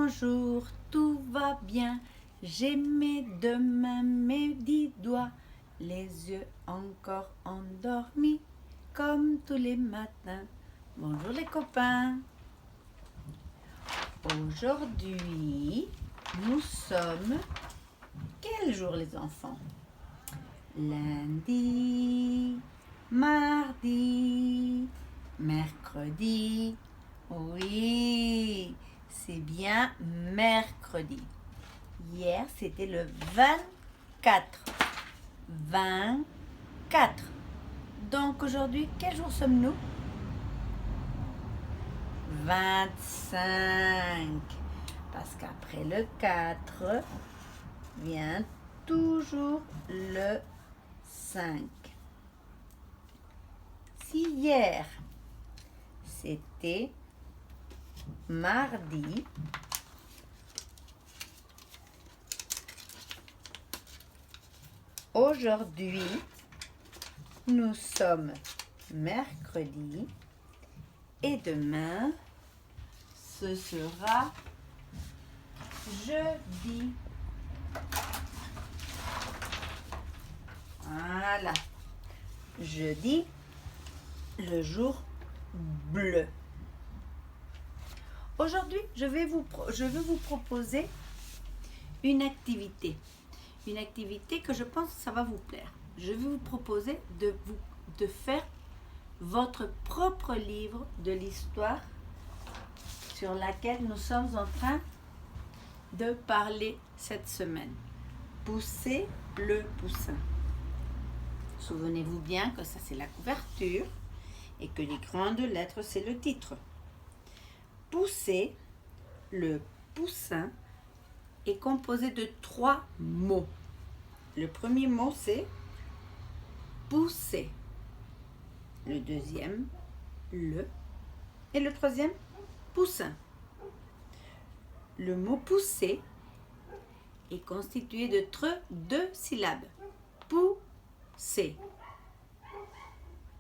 bonjour, tout va bien. J'ai mes deux mains, mes 10 doigts, les yeux encore endormis, comme tous les matins. Bonjour les copains. Aujourd'hui, nous sommes... Quel jour les enfants? Lundi, mardi, mercredi. Oui, c'est bien mercredi. Hier, c'était le 24. 24. Donc aujourd'hui, quel jour sommes-nous? 25. Parce qu'après le 4 vient toujours le 5. Si hier, c'était mardi, aujourd'hui, nous sommes mercredi et demain, ce sera jeudi. Voilà. Jeudi, le jour bleu. Aujourd'hui, je vais vous proposer une activité. Une activité que je pense que ça va vous plaire. Je vais vous proposer de faire votre propre livre de l'histoire sur laquelle nous sommes en train de parler cette semaine. Pousser le poussin. Souvenez-vous bien que ça c'est la couverture et que les grandes lettres c'est le titre. Pousser le poussin est composé de 3 mots. Le premier mot c'est pousser. Le deuxième, le. Et le troisième, poussin. Le mot pousser est constitué de 2 syllabes. Pousser.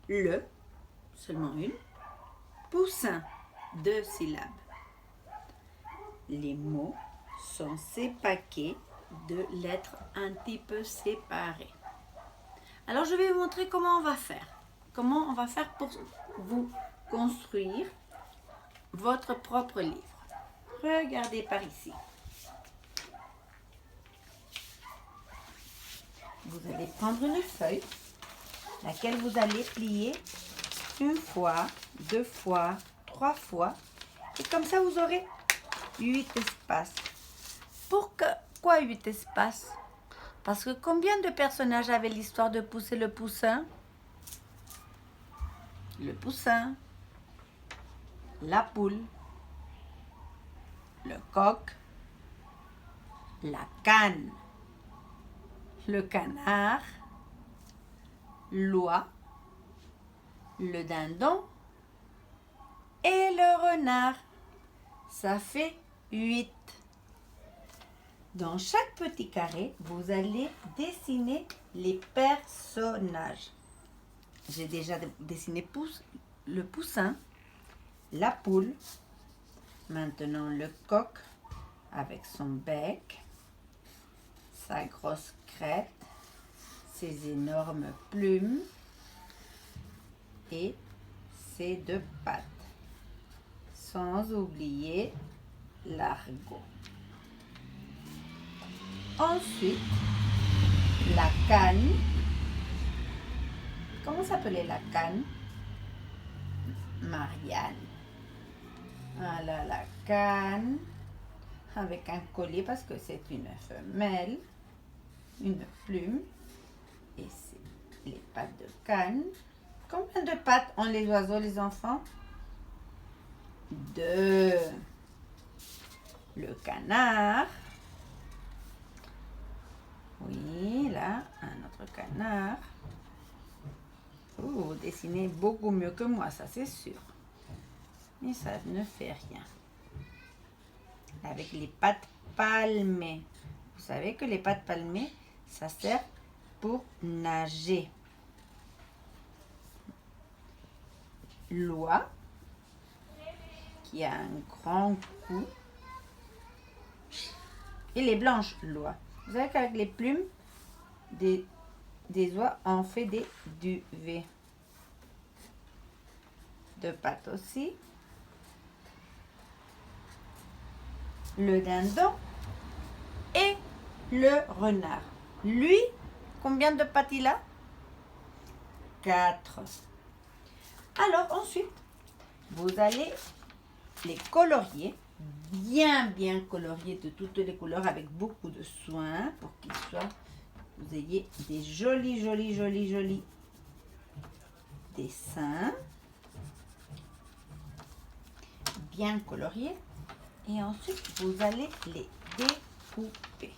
Le, seulement une. Poussin, 2 syllabes. Les mots sont sépaqués de lettres un petit peu séparées. Alors je vais vous montrer comment on va faire. Comment on va faire pour vous construire votre propre livre. Regardez par ici. Vous allez prendre une feuille, laquelle vous allez plier 1 fois, 2 fois, 3 fois. Et comme ça, vous aurez 8 espaces. Pourquoi 8 espaces? Parce que combien de personnages avaient l'histoire de pousser le poussin? Le poussin, la poule, le coq, la canne, le canard, l'oie, le dindon et le renard. Ça fait 8. Dans chaque petit carré, vous allez dessiner les personnages. J'ai déjà dessiné le poussin, la poule, maintenant le coq avec son bec, sa grosse crête, ses énormes plumes et ses 2 pattes. Sans oublier l'argot. Ensuite, la canne. Comment s'appelait la canne? Marianne. Voilà la canne avec un collier parce que c'est une femelle, une plume et c'est les pattes de canne. Combien de pattes ont les oiseaux, les enfants? 2. Le canard. Oui, là, un autre canard. Vous dessinez beaucoup mieux que moi, ça c'est sûr. Mais ça ne fait rien. Avec les pattes palmées. Vous savez que les pattes palmées, ça sert pour nager. L'oie, qui a un grand cou Il est blanche, l'oie. Vous savez qu'avec les plumes des oies, on fait des duvets. De pâte aussi. Le dindon et le renard. Lui, combien de pattes il a? 4. Alors ensuite, vous allez les colorier, bien colorier de toutes les couleurs avec beaucoup de soin pour qu'ils soient, vous ayez des jolis dessins, bien coloriés. Et ensuite, vous allez les découper.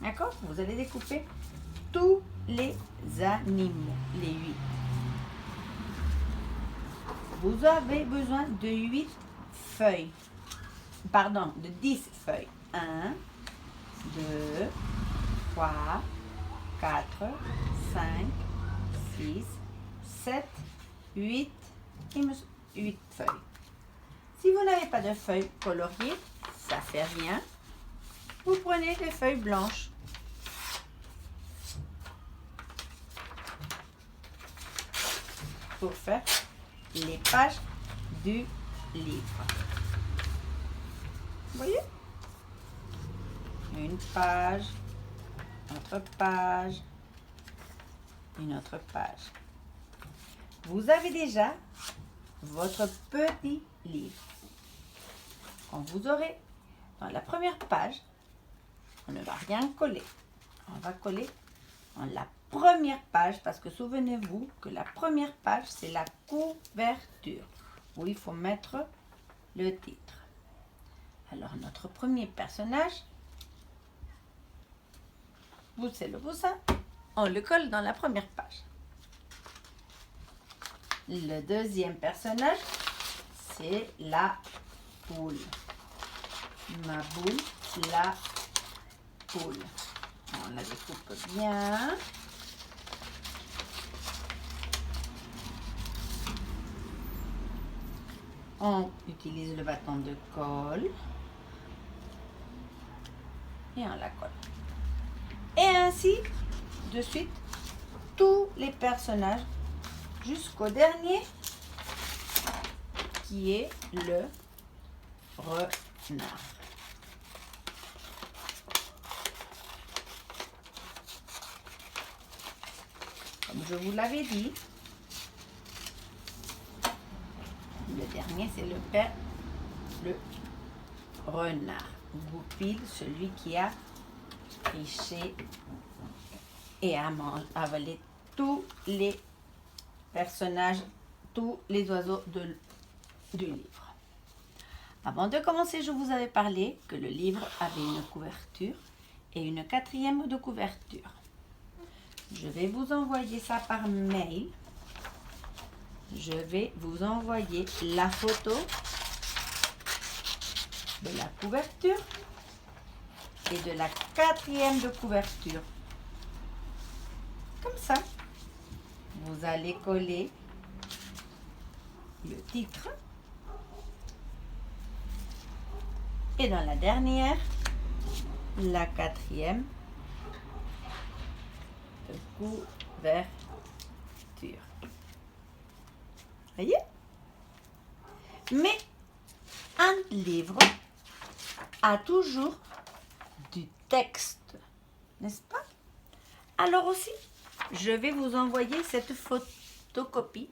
D'accord? Vous allez découper tous les animaux, les 8. Vous avez besoin de 8 feuilles. Pardon, de 10 feuilles. 1, 2, 3, 4, 5, 6, 7, 8, 8 feuilles. Si vous n'avez pas de feuilles coloriées, ça ne fait rien. Vous prenez des feuilles blanches. Pour faire les pages du livre. Vous voyez? Une page, autre page, une autre page. Vous avez déjà votre petit livre. Quand vous aurez dans la première page, on ne va rien coller. On va coller dans la première page parce que souvenez-vous que la première page, c'est la couverture où il faut mettre le titre. Alors, notre premier personnage, c'est le poussin. On le colle dans la première page. Le deuxième personnage, c'est la poule. Ma boule, la poule. On la découpe bien. On utilise le bâton de colle. Et on la colle. Et ainsi, de suite, tous les personnages jusqu'au dernier qui est le renard. Comme je vous l'avais dit, le dernier c'est le renard. Goupil, celui qui a triché et a avalé tous les personnages, tous les oiseaux du livre. Avant de commencer, je vous avais parlé que le livre avait une couverture et une 4e de couverture. Je vais vous envoyer ça par mail. Je vais vous envoyer la photo de la couverture et de la 4e de couverture. Comme ça, vous allez coller le titre et dans la dernière, la 4e de couverture. Voyez? Mais un livre a toujours du texte, n'est-ce pas? Alors aussi, je vais vous envoyer cette photocopie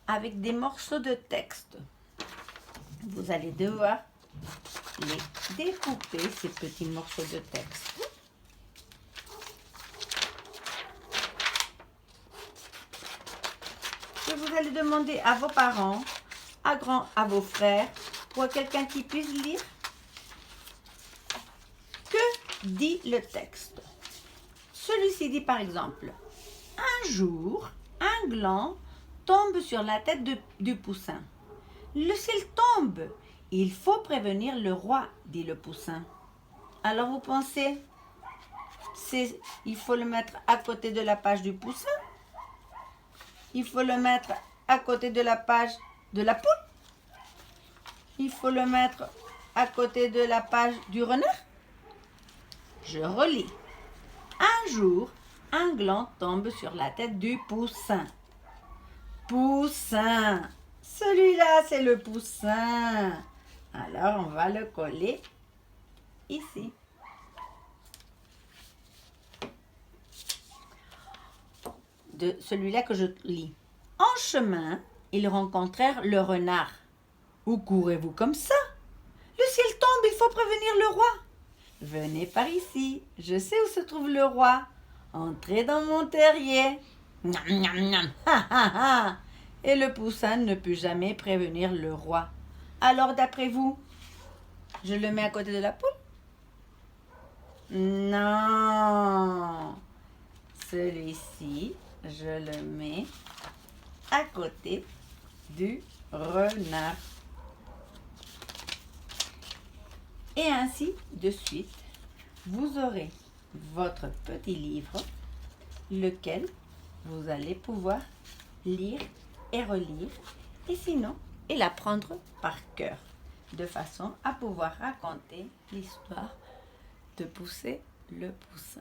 avec des morceaux de texte. Vous allez devoir les découper, ces petits morceaux de texte. Et vous allez demander à vos parents, à vos frères, ou à quelqu'un qui puisse lire, que dit le texte. Celui-ci dit par exemple, un jour, un gland tombe sur la tête du poussin. Le ciel tombe, il faut prévenir le roi, dit le poussin. Alors vous pensez, Il faut le mettre à côté de la page du poussin. Il faut le mettre à côté de la page de la poule. Il faut le mettre à côté de la page du renard. Je relis. Un jour, un gland tombe sur la tête du poussin. Poussin. Celui-là, c'est le poussin. Alors, on va le coller ici. De celui-là que je lis. En chemin, ils rencontrèrent le renard. Où courez-vous comme ça? Le ciel tombe, il faut prévenir le roi. Venez par ici, je sais où se trouve le roi. Entrez dans mon terrier. Miam, miam, miam. Ha, ha, ha. Et le poussin ne put jamais prévenir le roi. Alors, d'après vous, je le mets à côté de la poule? Non. Celui-ci, je le mets à côté du renard. Et ainsi de suite, vous aurez votre petit livre, lequel vous allez pouvoir lire et relire, et sinon, et l'apprendre par cœur, de façon à pouvoir raconter l'histoire de Pousser le poussin.